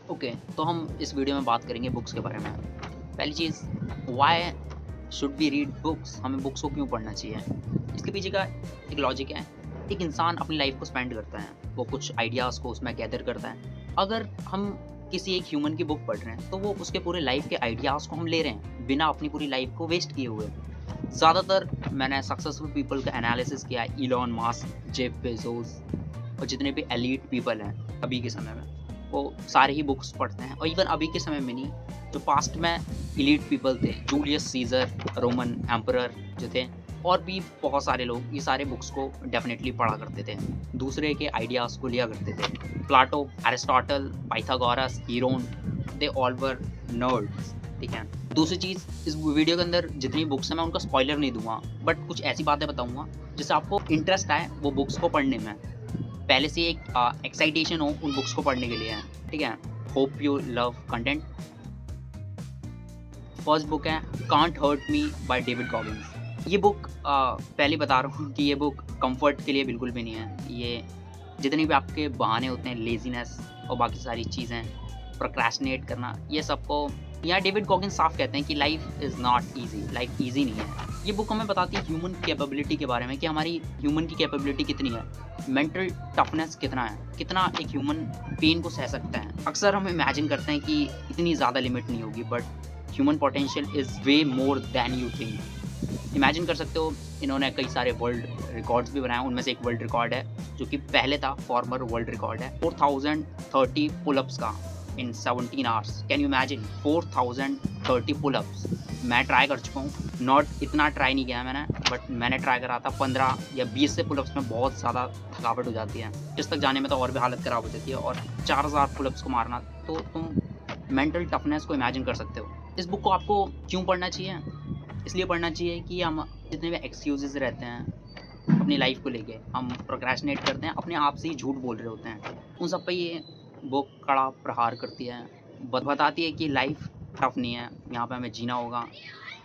Okay, तो हम इस वीडियो में बात करेंगे बुक्स के बारे में। पहली चीज़, why should we read books? हमें बुक्स को क्यों पढ़ना चाहिए? इसके पीछे का एक लॉजिक है। एक इंसान अपनी लाइफ को स्पेंड करता है, वो कुछ आइडियाज़ को उसमें गैदर करता है। अगर हम किसी एक ह्यूमन की बुक पढ़ रहे हैं, तो वो उसके पूरे लाइफ के आइडियाज़ को हम ले रहे हैं, बिना अपनी पूरी लाइफ को वेस्ट किए हुए। ज़्यादातर मैंने सक्सेसफुल पीपल का एनालिसिस किया है, इलॉन मस्क, जेफ बेज़ोस और जितने भी एलीट पीपल हैं अभी के समय में, वो सारे ही बुक्स पढ़ते हैं। और इवन अभी के समय में नहीं, जो पास्ट में एलीट पीपल थे, जूलियस सीज़र, रोमन एम्परर जो थे, और भी बहुत सारे लोग ये सारे बुक्स को डेफिनेटली पढ़ा करते थे, दूसरे के आइडियाज़ को लिया करते थे। Plato, Aristotle, Pythagoras, Heron, they all were nerds. ठीक है। दूसरी चीज़, इस वीडियो के अंदर जितनी बुक्स हैं मैं उनका स्पॉइलर नहीं दूंगा, बट कुछ ऐसी बातें बताऊंगा जिससे आपको इंटरेस्ट आए वो बुक्स को पढ़ने में, पहले से एक एक्साइटेशन हो उन बुक्स को पढ़ने के लिए। ठीक है। Hope you love content. First book है can't hurt me by David Goggins. ये बुक पहले बता रहा हूँ कि ये बुक कंफर्ट के लिए बिल्कुल भी नहीं है। ये जितने भी आपके बहाने होते हैं, लेजीनेस और बाकी सारी चीज़ें, प्रोक्रेस्टिनेट करना, ये सबको यहाँ डेविड गॉगिन्स साफ कहते हैं कि life is not easy, life easy नहीं है। ये बुक हमें बताती है ह्यूमन कैपेबिलिटी के बारे में कि हमारी ह्यूमन की कैपेबिलिटी कितनी है, मेंटल टफनेस कितना है, कितना एक ह्यूमन पेन को सह सकता है। अक्सर हम इमेजिन करते हैं कि इतनी ज़्यादा लिमिट नहीं होगी, but human potential is way more than you think. Imagine कर सकते हो, इन्होंने कई सारे वर्ल्ड रिकॉर्ड्स भी बनाए, उनमें से एक वर्ल्ड रिकॉर्ड है जो कि पहले था, फॉर्मर वर्ल्ड रिकॉर्ड है 4030 पुलअप्स का इन 17 hours. Can you imagine 4030 pullups? मैं ट्राई कर चुका हूँ, नॉट इतना ट्राई नहीं किया मैंने, बट मैंने ट्राई करा था 15 या 20 से पुलअप्स में बहुत ज़्यादा थकावट हो जाती है, जिस तक जाने में तो और भी हालत ख़राब हो जाती है, और 4000 पुलअप्स को मारना, तो तुम मेंटल टफनेस को इमेजिन कर सकते हो। इस बुक को आपको क्यों पढ़ना चाहिए? इसलिए पढ़ना चाहिए कि हम जितने भी एक्सक्यूज़ेज़ रहते हैं अपनी लाइफ को लेके, हम प्रोक्रेस्टिनेट करते हैं, अपने आप से ही झूठ बोल रहे होते हैं, उन सब पे ये बुक कड़ा प्रहार करती है। बताती है कि लाइफ टफ नहीं है, यहाँ पे हमें जीना होगा,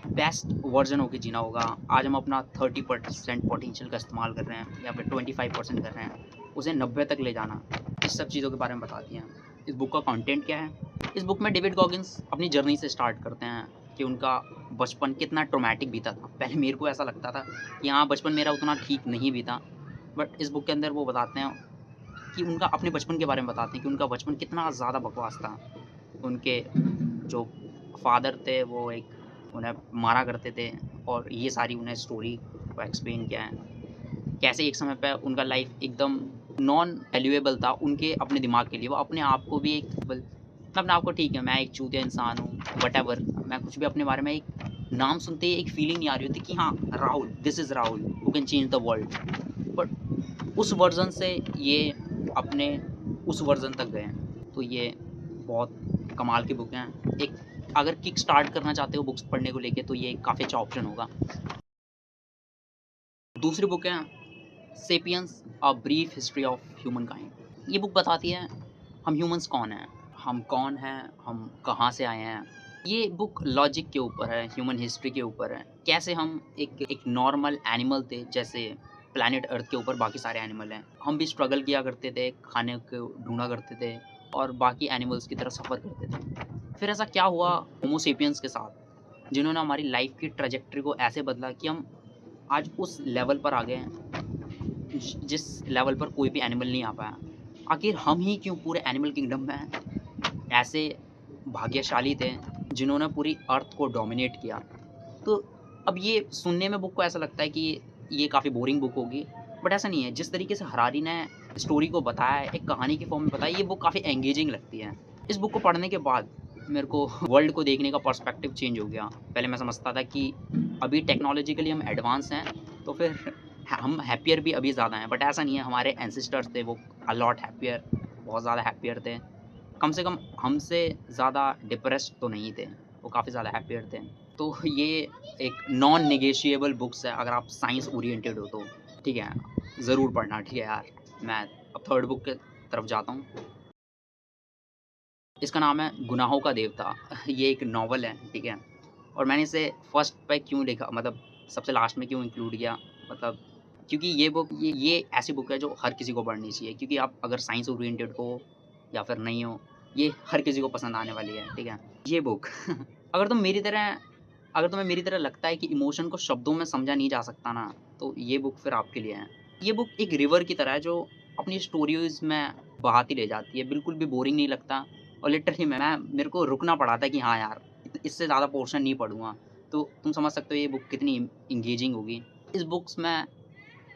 बेस्ट वर्जन होके जीना होगा। आज हम अपना 30% पोटेंशियल का इस्तेमाल कर रहे हैं या फिर 25% कर रहे हैं, उसे 90 तक ले जाना, इस सब चीज़ों के बारे में बताती हैं। इस बुक का कंटेंट क्या है? इस बुक में डेविड गॉगिन्स अपनी जर्नी से स्टार्ट करते हैं कि उनका बचपन कितना ट्रॉमेटिक बीता था। पहले मेरे को ऐसा लगता था कि हाँ, बचपन मेरा उतना ठीक नहीं बीता, बट इस बुक के अंदर वो बताते हैं कि उनका अपने बचपन के बारे में बताते हैं कि उनका बचपन कितना ज़्यादा बकवास था। उनके जो फादर थे वो एक उन्हें मारा करते थे, और ये सारी उन्हें स्टोरी को एक्सप्लेन किया है। कैसे एक समय पे उनका लाइफ एकदम नॉन वैल्यूएबल था उनके अपने दिमाग के लिए। वो अपने आप को भी एक मैं अपने आप को, ठीक है मैं एक चूतिया इंसान हूँ, व्हाटएवर, मैं कुछ भी अपने बारे में, एक नाम सुनते ही एक फीलिंग नहीं आ रही होती कि हाँ, Rahul, this is Rahul who can change the world. But उस वर्ज़न से ये अपने उस वर्ज़न तक गए हैं। तो ये बहुत कमाल की बुक हैं। एक अगर किक स्टार्ट करना चाहते हो बुक्स पढ़ने को लेके, तो ये काफ़ी अच्छा ऑप्शन होगा। दूसरी बुक है sapiens, a brief history of human kind. ये बुक बताती है हम ह्यूमंस कौन हैं, हम कौन हैं, हम कहाँ से आए हैं। ये बुक लॉजिक के ऊपर है, ह्यूमन हिस्ट्री के ऊपर है, कैसे हम एक नॉर्मल एनिमल थे, जैसे प्लैनेट अर्थ के ऊपर बाकी सारे एनिमल हैं, हम भी स्ट्रगल किया करते थे, खाने को ढूंढा करते थे, और बाकी एनिमल्स की तरह सफ़र करते थे। फिर ऐसा क्या हुआ होमो सेपियंस के साथ, जिन्होंने हमारी लाइफ की ट्रैजेक्टरी को ऐसे बदला कि हम आज उस लेवल पर आ गए हैं जिस लेवल पर कोई भी एनिमल नहीं आ पाया। आखिर हम ही क्यों पूरे एनिमल किंगडम में ऐसे भाग्यशाली थे जिन्होंने पूरी अर्थ को डोमिनेट किया? तो अब ये सुनने में बुक को ऐसा लगता है कि ये काफ़ी बोरिंग बुक होगी, बट ऐसा नहीं है। जिस तरीके से हरारी ने स्टोरी को बताया है, एक कहानी की फॉर्म में बताया, ये बुक काफ़ी एंगेजिंग लगती है। इस बुक को पढ़ने के बाद मेरे को वर्ल्ड को देखने का पर्सपेक्टिव चेंज हो गया। पहले मैं समझता था कि अभी टेक्नोलॉजिकली हम एडवांस हैं, तो फिर हम हैप्पियर भी अभी ज़्यादा हैं, बट ऐसा नहीं है। हमारे एंसेस्टर्स थे, वो अलॉट हैप्पियर, बहुत ज़्यादा हैप्पियर थे। कम से कम हमसे ज़्यादा डिप्रेस्ड तो नहीं थे, वो काफ़ी ज़्यादा हैप्पियर थे। तो ये एक नॉन नेगोशिएबल बुक्स है अगर आप साइंस ओरिएंटेड हो तो, ठीक है? ज़रूर पढ़ना, ठीक है यार। मैं अब थर्ड बुक की तरफ जाता हूँ। इसका नाम है गुनाहों का देवता। ये एक नॉवल है, ठीक है? और मैंने इसे फर्स्ट पे क्यों लिखा, मतलब सबसे लास्ट में क्यों इंक्लूड किया, मतलब क्योंकि ये बुक, ये ऐसी बुक है जो हर किसी को पढ़नी चाहिए, क्योंकि आप अगर साइंस ओरिएंटेड हो या फिर नहीं हो, ये हर किसी को पसंद आने वाली है, ठीक है? ये बुक अगर तुम मेरी तरह अगर तुम्हें मेरी तरह लगता है कि इमोशन को शब्दों में समझा नहीं जा सकता ना, तो ये बुक फिर आपके लिए है। ये बुक एक रिवर की तरह है जो अपनी स्टोरीज़ में बहाती ले जाती है, बिल्कुल भी बोरिंग नहीं लगता और लिटरली मैं मेरे को रुकना पड़ा था कि हाँ यार, इससे ज़्यादा पोर्शन नहीं पढ़ूँगा। तो तुम समझ सकते हो ये बुक कितनी एंगेजिंग होगी। इस बुक्स में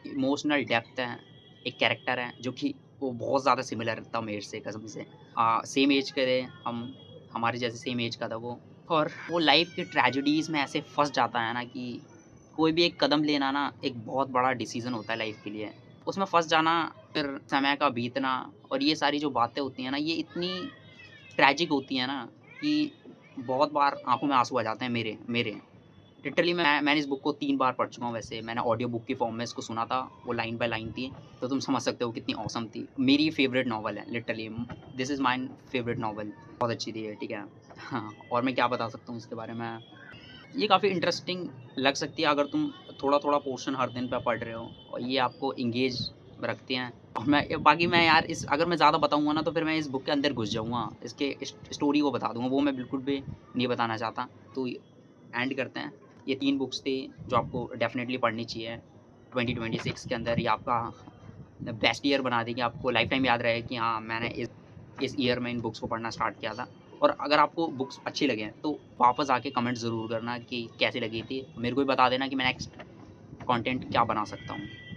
इमोशनल डेप्थ है, एक कैरेक्टर है जो कि वो बहुत ज़्यादा सिमिलर था मेरे से कसम से। सेम ऐज के थे हम, हमारे जैसे सेम ऐज का था वो और वो लाइफ़ की ट्रेजेडीज़ में ऐसे फँस जाता है ना कि कोई भी एक कदम लेना ना एक बहुत बड़ा डिसीज़न होता है लाइफ़ के लिए। उसमें फँस जाना, फिर समय का बीतना और ये सारी जो बातें होती हैं ना, ये इतनी ट्रेजिक होती हैं ना कि बहुत बार आँखों में आँसू आ जाते हैं मेरे मेरे। लिटरली मैंने इस बुक को 3 बार पढ़ चुका हूँ वैसे, मैंने ऑडियो बुक की फ़ॉर्म में इसको सुना था, वो लाइन बाय लाइन थी, तो तुम समझ सकते हो कितनी ऑसम थी। मेरी फ़ेवरेट नॉवल है literally this is my favourite novel बहुत अच्छी थी ये, ठीक है। हाँ, और मैं क्या बता सकता हूँ इसके बारे में, ये काफ़ी इंटरेस्टिंग लग सकती है अगर तुम थोड़ा-थोड़ा पोर्शन हर दिन पे पढ़ रहे हो और ये आपको एंगेज रखते हैं और बाकी मैं यार इस अगर मैं ज़्यादा बताऊँगा ना तो फिर मैं इस बुक के अंदर घुस जाऊँगा, इसके स्टोरी को बता दूँगा, वो मैं बिल्कुल भी नहीं बताना चाहता। तो एंड करते हैं। ये 3 बुक्स थी जो आपको डेफ़िनेटली पढ़नी चाहिए। 2026 के अंदर ये आपका बेस्ट ईयर बना देगी, आपको लाइफ़ टाइम याद रहे कि हाँ, मैंने इस ईयर में इन बुक्स को पढ़ना स्टार्ट किया था। और अगर आपको बुक्स अच्छी लगें, तो वापस आके कमेंट ज़रूर करना कि कैसी लगी थी। मेरे को भी बता देना कि मैं नेक्स्ट कंटेंट क्या बना सकता हूँ।